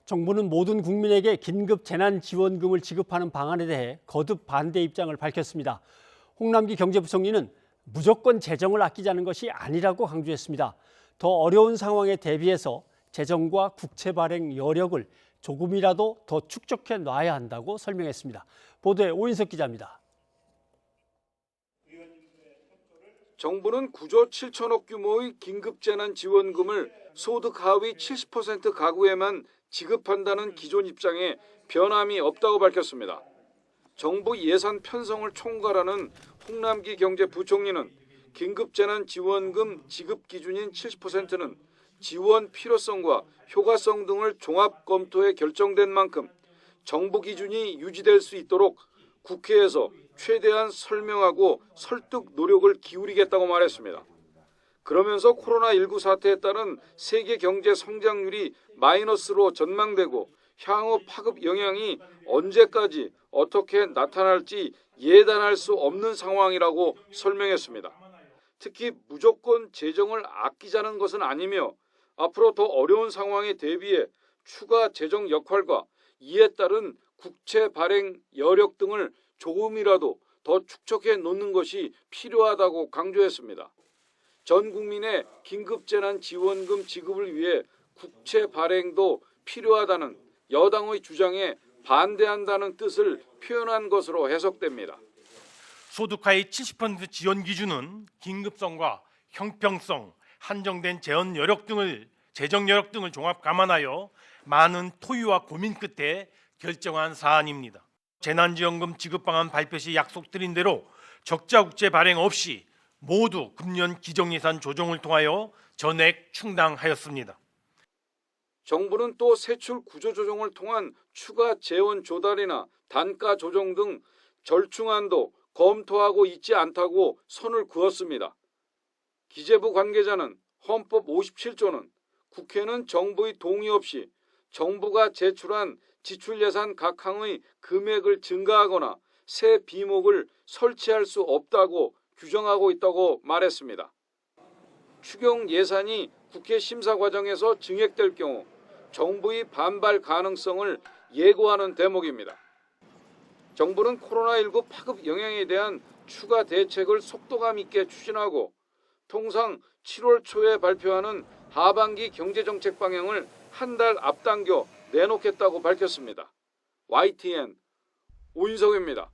정부는 모든 국민에게 긴급 재난지원금을 지급하는 방안에 대해 거듭 반대 입장을 밝혔습니다. 홍남기 경제부총리는 무조건 재정을 아끼자는 것이 아니라고 강조했습니다. 더 어려운 상황에 대비해서 재정과 국채 발행 여력을 조금이라도 더 축적해 놔야 한다고 설명했습니다. 보도에 오인석 기자입니다. 정부는 9조 7천억 규모의 긴급재난지원금을 소득 하위 70% 가구에만 지급한다는 기존 입장에 변함이 없다고 밝혔습니다. 정부 예산 편성을 총괄하는 홍남기 경제부총리는 긴급재난지원금 지급 기준인 70%는 지원 필요성과 효과성 등을 종합 검토해 결정된 만큼 정부 기준이 유지될 수 있도록 국회에서 최대한 설명하고 설득 노력을 기울이겠다고 말했습니다. 그러면서 코로나19 사태에 따른 세계 경제 성장률이 마이너스로 전망되고 향후 파급 영향이 언제까지 어떻게 나타날지 예단할 수 없는 상황이라고 설명했습니다. 특히 무조건 재정을 아끼자는 것은 아니며 앞으로 더 어려운 상황에 대비해 추가 재정 역할과 이에 따른 국채 발행 여력 등을 조금이라도 더 축적해 놓는 것이 필요하다고 강조했습니다. 전 국민의 긴급재난지원금 지급을 위해 국채 발행도 필요하다는 여당의 주장에 반대한다는 뜻을 표현한 것으로 해석됩니다. 소득하위 70% 지원 기준은 긴급성과 형평성, 한정된 재정 여력 등을 종합 감안하여 많은 토의와 고민 끝에 결정한 사안입니다. 재난지원금 지급 방안 발표 시 약속드린 대로 적자 국채 발행 없이 모두 금년 기정예산 조정을 통하여 전액 충당하였습니다. 정부는 또 세출 구조 조정을 통한 추가 재원 조달이나 단가 조정 등 절충안도 검토하고 있지 않다고 선을 그었습니다. 기재부 관계자는 헌법 57조는 국회는 정부의 동의 없이 정부가 제출한 지출예산 각 항의 금액을 증가하거나 새 비목을 설치할 수 없다고 규정하고 있다고 말했습니다. 추경 예산이 국회 심사 과정에서 증액될 경우 정부의 반발 가능성을 예고하는 대목입니다. 정부는 코로나19 파급 영향에 대한 추가 대책을 속도감 있게 추진하고 통상 7월 초에 발표하는 하반기 경제정책 방향을 한 달 앞당겨 내놓겠다고 밝혔습니다. YTN 오인석입니다.